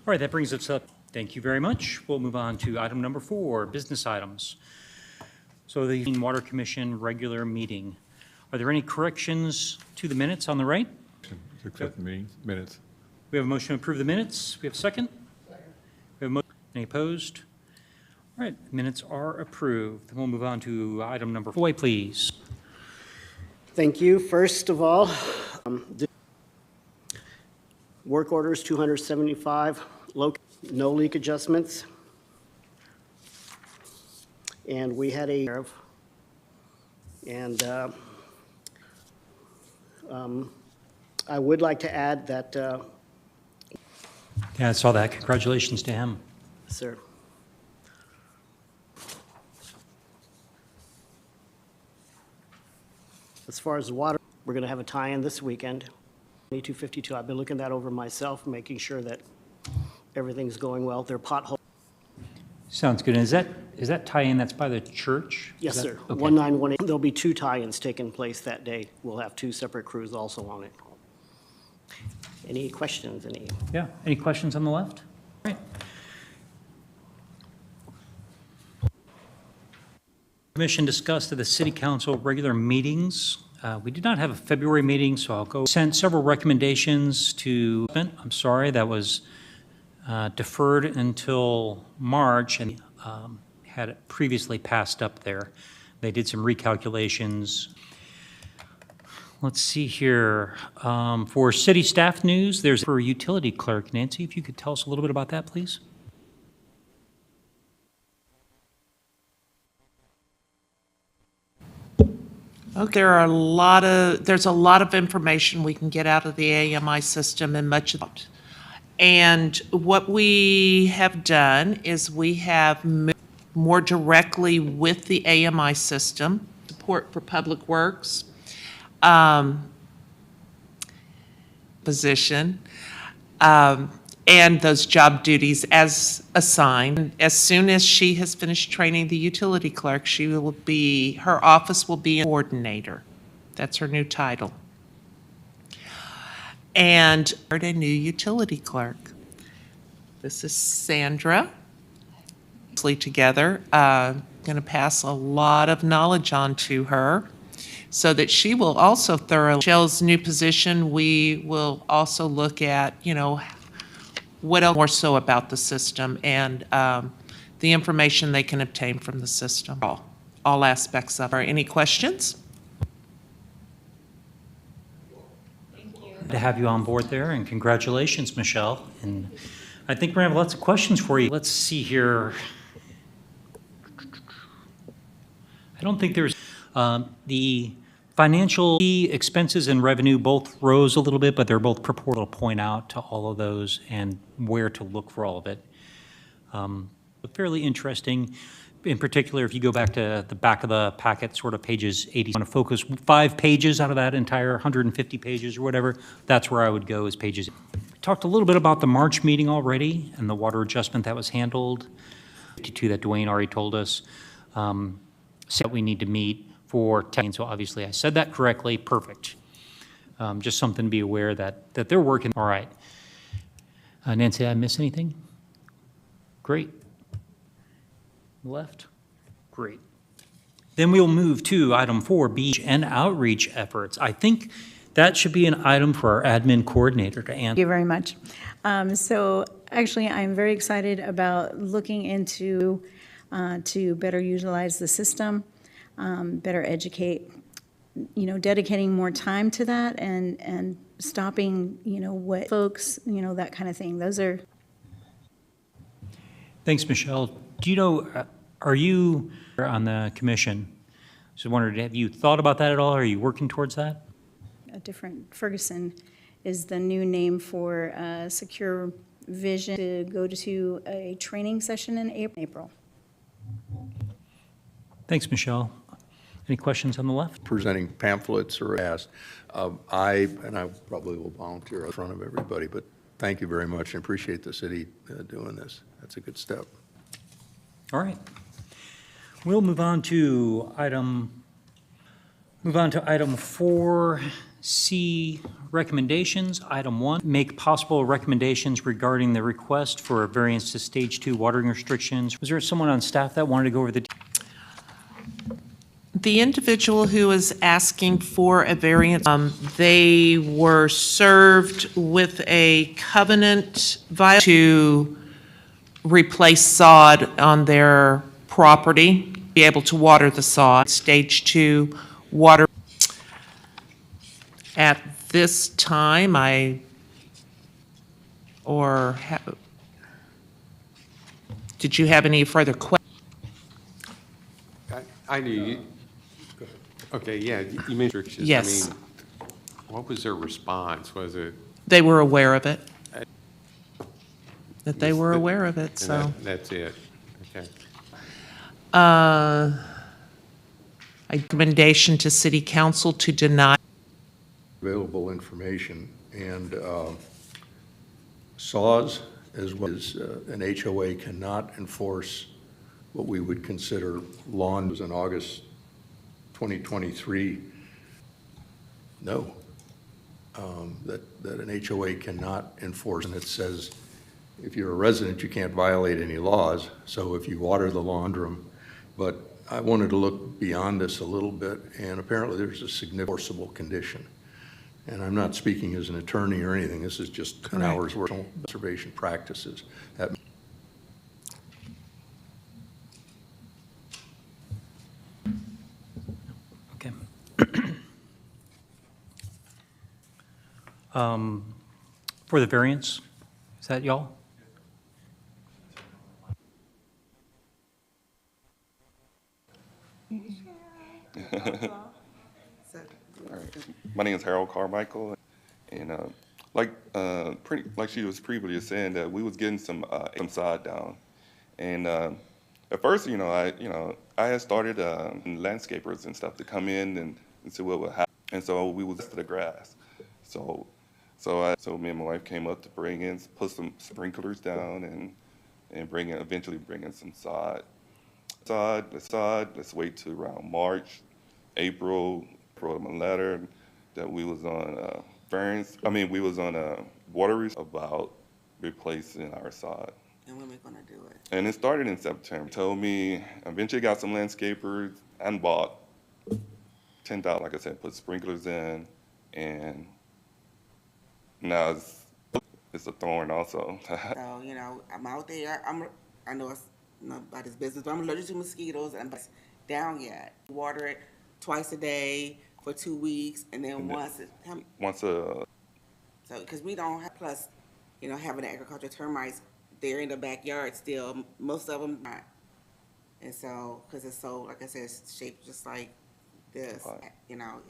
All right, that brings us up. Thank you very much. We'll move on to item number 4, business items. So the Clean Water Commission regular meeting. Are there any corrections to the minutes on the right? To accept the meeting minutes. We have a motion to approve the minutes. We have a second? Second. We have a motion. Any opposed? All right, minutes are approved. We'll move on to item number 4, please. Thank you. First of all, work orders 275, no leak adjustments. And we had I would like to add that, Yeah, I saw that. Congratulations to him. sir. As far as the water, we're going to have a tie-in this weekend. 2252, I've been looking that over myself, making sure that everything's going well. There are potholes. Sounds good. And is that tie-in that's by the church? Yes, Is that- sir. Okay. 1918. There'll be 2 tie-ins taking place that day. We'll have 2 separate crews also on it. Any questions? Yeah, any questions on the left? All right. Commission discussed at the city council regular meetings. We did not have a February meeting, so I'll go. Sent several recommendations to, I'm sorry, that was deferred until March and had it previously passed up there. They did some recalculations. Let's see here. For city staff news, there's for utility clerk. Nancy, if you could tell us a little bit about that, please. Oh, there's a lot of information we can get out of the AMI system and much of it. And what we have done is we have moved more directly with the AMI system, support for Public Works, position, and those job duties as assigned. As soon as she has finished training the utility clerk, her office will be a coordinator. That's her new title. And a new utility clerk. This is Sandra. Together, going to pass a lot of knowledge on to her so that she will also thoroughly. Michelle's new position, we will also look at, what else more so about the system and the information they can obtain from the system. All aspects of it. Any questions? To have you on board there, and congratulations, Michelle. And I think we're going to have lots of questions for you. Let's see here. I don't think there's the financial expenses and revenue both rose a little bit, but they're both purported to point out to all of those and where to look for all of it. Fairly interesting. In particular, if you go back to the back of the packet, sort of pages 80, want to focus 5 pages out of that entire 150 pages or whatever, that's where I would go is pages. We talked a little bit about the March meeting already and the water adjustment that was handled. 52 that Dwayne already told us. So we need to meet for 10. So obviously I said that correctly. Perfect. Just something to be aware that they're working. All right. Nancy, did I miss anything? Great. Left? Great. Then we'll move to item 4, beach and outreach efforts. I think that should be an item for our admin coordinator to answer. Thank you very much. So actually, I'm very excited about looking into to better utilize the system, better educate, dedicating more time to that and stopping, what folks, that kind of thing. Those are. Thanks, Michelle. Do you know, are you on the commission? So I wondered, have you thought about that at all? Are you working towards that? A different, Ferguson is the new name for Secure Vision to go to a training session in April. Thanks, Michelle. Any questions on the left? Presenting pamphlets or asked. I probably will volunteer in front of everybody, but thank you very much and appreciate the city doing this. That's a good step. All right. We'll move on to item 4, C, recommendations. Item 1, make possible recommendations regarding the request for a variance to Stage 2 watering restrictions. Was there someone on staff that wanted to go over the? The individual who is asking for a variance, they were served with a covenant to replace sod on their property, be able to water the sod, Stage 2 water. At this time, did you have any further questions? I knew you. Okay, yeah, you mentioned restrictions. Yes. I mean, what was their response? Was it? They were aware of it. That they were aware of it, and so. That's it? Okay. A recommendation to city council to deny. Available information, and SAWS, as well as an HOA, cannot enforce what we would consider lawn. Was in August 2023. No. That an HOA cannot enforce, and it says if you're a resident, you can't violate any laws, so if you water the laundrum. But I wanted to look beyond this a little bit, and apparently there's a significant enforceable condition. And I'm not speaking as an attorney or anything, this is just an hour's worth of observation practices. That Okay. For the variance, is that y'all? My name is Harold Carmichael, and like she was previously saying that we was getting some sod down, and at first, I had started landscapers and stuff to come in and see what would happen, and so we was to the grass, so me and my wife came up to put some sprinklers down and eventually bring in some sod. Let's wait till around March, April. Wrote them a letter that we was on we was on a water about replacing our sod. And when we're gonna do it? And it started in September. Told me, eventually got some landscapers and bought $10, like I said, put sprinklers in, and now it's a thorn also. So, I'm out there, I know it's not about this business, but I'm allergic to mosquitoes and it's down yet. Water it twice a day for 2 weeks, and then once a so, because we don't have, plus, having the agricultural termites, they're in the backyard still, most of them not. And so, because it's so, like I said, it's shaped just like this, Right.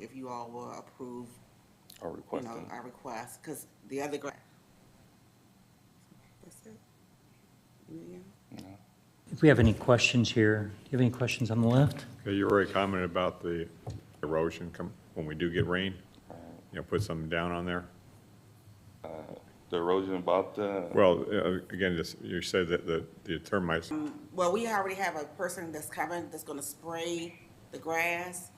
If you all will approve, our request. our request, because the other that's it. Yeah. If we have any questions here, do you have any questions on the left? Okay, you already commented about the erosion when we do get rain, put something down on there. The erosion about the. Well, again, you said that the termites, Well, we already have a person that's coming, that's gonna spray the grass,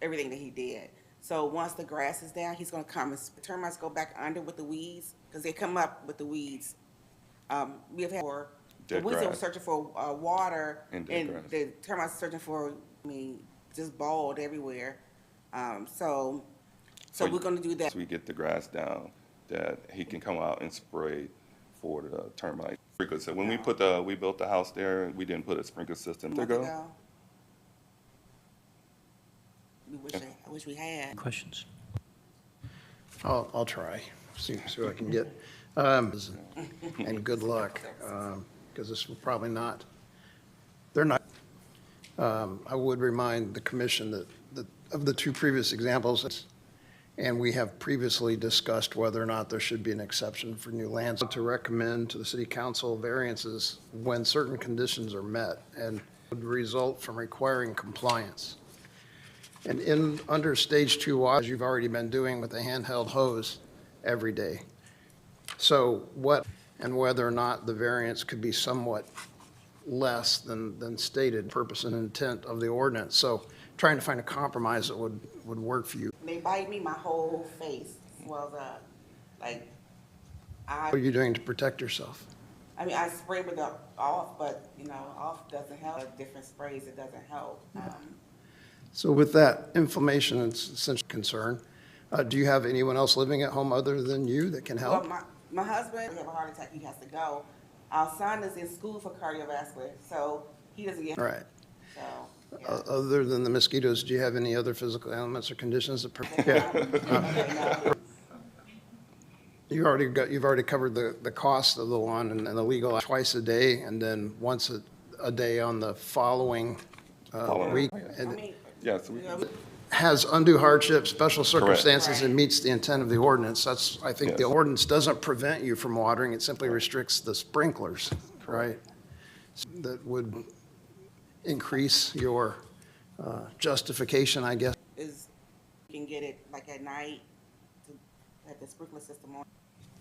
everything that he did. So once the grass is down, he's gonna come and termites go back under with the weeds, because they come up with the weeds. We have had, the Dead weeds that were grass. searching for water, And dead and grass. the termites searching for, just bald everywhere. So we're gonna do that. Once we get the grass down, that he can come out and spray for the termite. Because when we built the house there, we didn't put a sprinkler system A to month go. ago. I wish we had. Questions? I'll try, see what I can get. And good luck, because this will probably not, they're not. I would remind the commission that of the two previous examples, and we have previously discussed whether or not there should be an exception for new lands to recommend to the city council variances when certain conditions are met and would result from requiring compliance. And under stage 2, as you've already been doing with the handheld hose every day. So whether or not the variance could be somewhat less than stated purpose and intent of the ordinance. So trying to find a compromise that would work for you. they bite me, my whole face swells up. Like, What are you doing to protect yourself? I mean, I spray with the off, but, you know, off doesn't help. Different sprays, it doesn't help. So with that inflammation, it's essentially a concern. Do you have anyone else living at home other than you that can help? Well, my husband, he have a heart attack, he has to go. Our son is in school for cardiovascular, so he doesn't get, All right. so, yeah. Other than the mosquitoes, do you have any other physical ailments or conditions that? You've already covered the cost of the lawn and the legal twice a day, and then once a day on the following week. I And mean, Yeah, so we, has undue hardship, special circumstances, and meets the intent of the ordinance. That's, I think the Yes. ordinance doesn't prevent you from watering, it simply restricts the sprinklers, right? That would increase your justification, I guess. is, you can get it like at night, to have the sprinkler system on.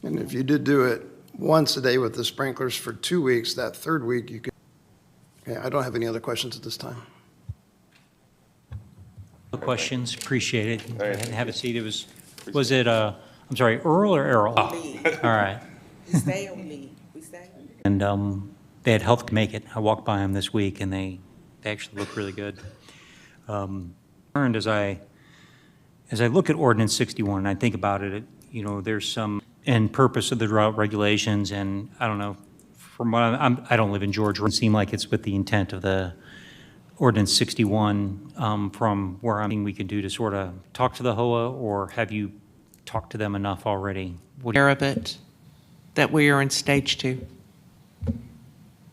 And if you did do it once a day with the sprinklers for 2 weeks, that third week you could, okay, I don't have any other questions at this time. Questions, appreciate it. Go right, ahead and have a seat. Was it, I'm sorry, Earl or Errol? All Leave. right. We stay or we leave? We stay? And they had health to make it. I walked by them this week, and they actually look really good. Learned as I look at ordinance 61, and I think about it, you know, there's some, and purpose of the drought regulations, and I don't know, from what I don't live in Georgia, it seems like it's with the intent of the ordinance 61, from where we could do to sort of talk to the HOA, or have you talked to them enough already? What do Aware of it, that we are in stage 2.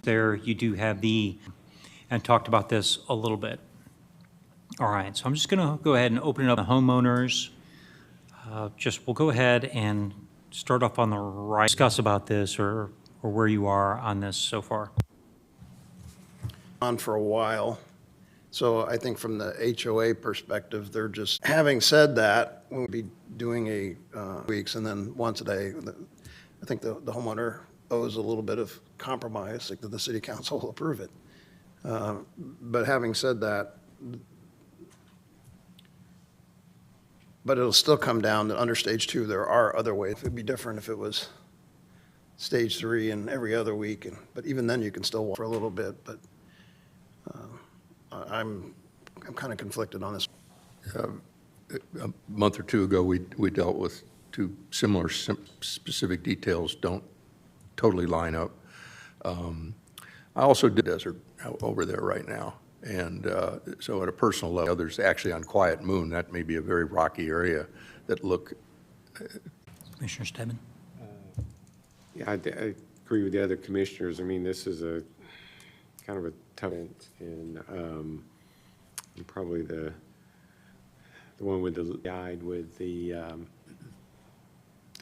there, you do have and talked about this a little bit. All right, so I'm just going to go ahead and open it up to homeowners. We'll go ahead and start off on the right, discuss about this or where you are on this so far. On for a while. So I think from the HOA perspective, they're just, having said that, we'll be doing a weeks and then once a day. I think the homeowner owes a little bit of compromise, like that the city council will approve it. But having said that, but it'll still come down to under stage 2, there are other ways. It'd be different if it was stage 3 and every other week, but even then you can still walk for a little bit, but I'm kind of conflicted on this. A month or two ago, we dealt with two similar specific details don't totally line up. I also did desert over there right now. And so at a personal level, there's actually on Quiet Moon, that may be a very rocky area that look. Commissioner Stebbins? Yeah, I agree with the other commissioners. I mean, this is a kind of a tough, and probably the one with the guide with the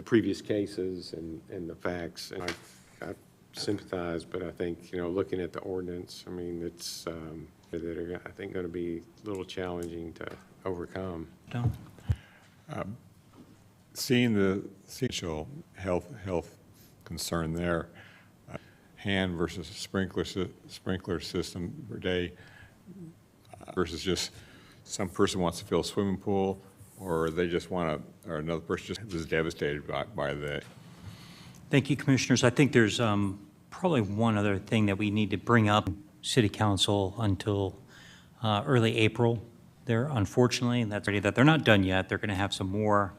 previous cases and the facts. And I sympathize, but I think, you know, looking at the ordinance, I mean, it's that are, I think, going to be a little challenging to overcome. Don't. Seeing the essential health concern there, hand versus sprinkler system per day versus just some person wants to fill a swimming pool, or they just want to, or another person just was devastated by the. Thank you, Commissioners. I think there's probably one other thing that we need to bring up. City Council until early April. They're unfortunately, and that's already that they're not done yet. They're going to have some more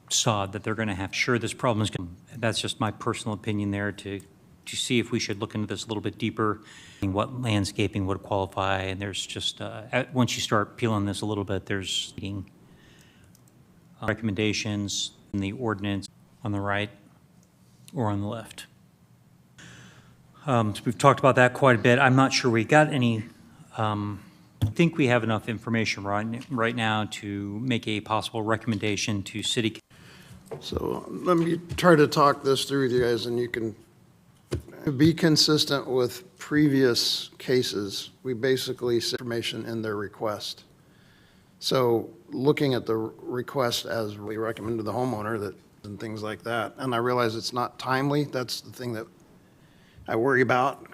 sod that they're going to have. Sure, this problem is going. That's just my personal opinion there to see if we should look into this a little bit deeper. What landscaping would qualify, and there's just once you start peeling this a little bit, there's recommendations in the ordinance on the right or on the left. So we've talked about that quite a bit. I'm not sure we got any, I think we have enough information right now to make a possible recommendation to city. So let me try to talk this through with you guys, and you can be consistent with previous cases. We basically set information in their request. So looking at the request as we recommend to the homeowner that, and things like that, and I realize it's not timely, that's the thing that I worry about,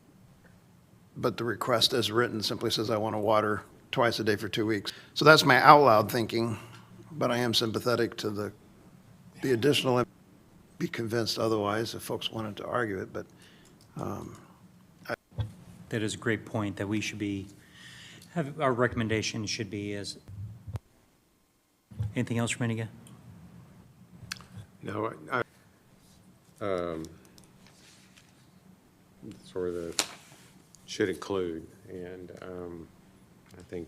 but the request as written simply says, I want to water twice a day for 2 weeks. So that's my out loud thinking, but I am sympathetic to the additional, be convinced otherwise if folks wanted to argue it, but That is a great point, that we should be, our recommendation should be as, anything else from Reniga? No, sort of should include, and I think,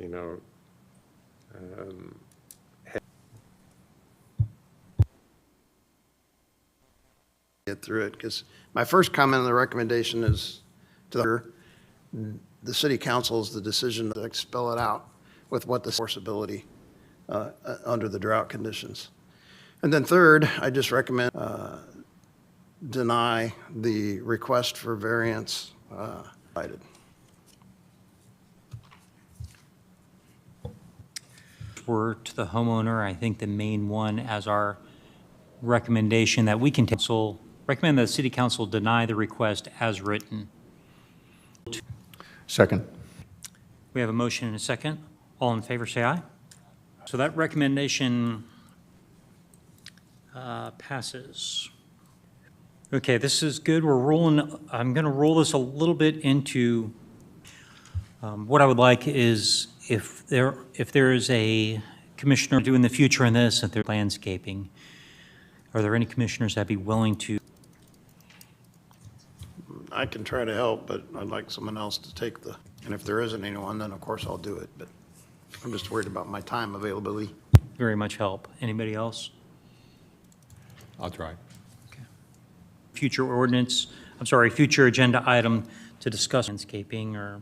you know, get through it, because my first comment on the recommendation is to the city council's the decision to spell it out with what the enforceability under the drought conditions. And then third, I just recommend deny the request for variance cited. We're to the homeowner, I think the main one as our recommendation that we can recommend that the city council deny the request as written. Second. We have a motion and a second. All in favor, say aye. So that recommendation passes. Okay, this is good. We're rolling, I'm going to roll this a little bit into, what I would like is if there is a commissioner doing the future in this, if they're landscaping, are there any commissioners that'd be willing to? I can try to help, but I'd like someone else to take and if there isn't anyone, then of course I'll do it, but I'm just worried about my time availability. Very much help. Anybody else? I'll try. Future agenda item to discuss landscaping, or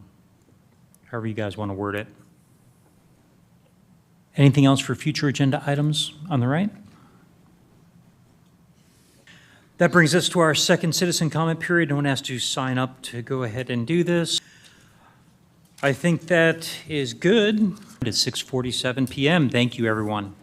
however you guys want to word it. Anything else for future agenda items on the right? That brings us to our second citizen comment period. No one has to sign up to go ahead and do this. I think that is good. It's 6:47 PM. Thank you, everyone.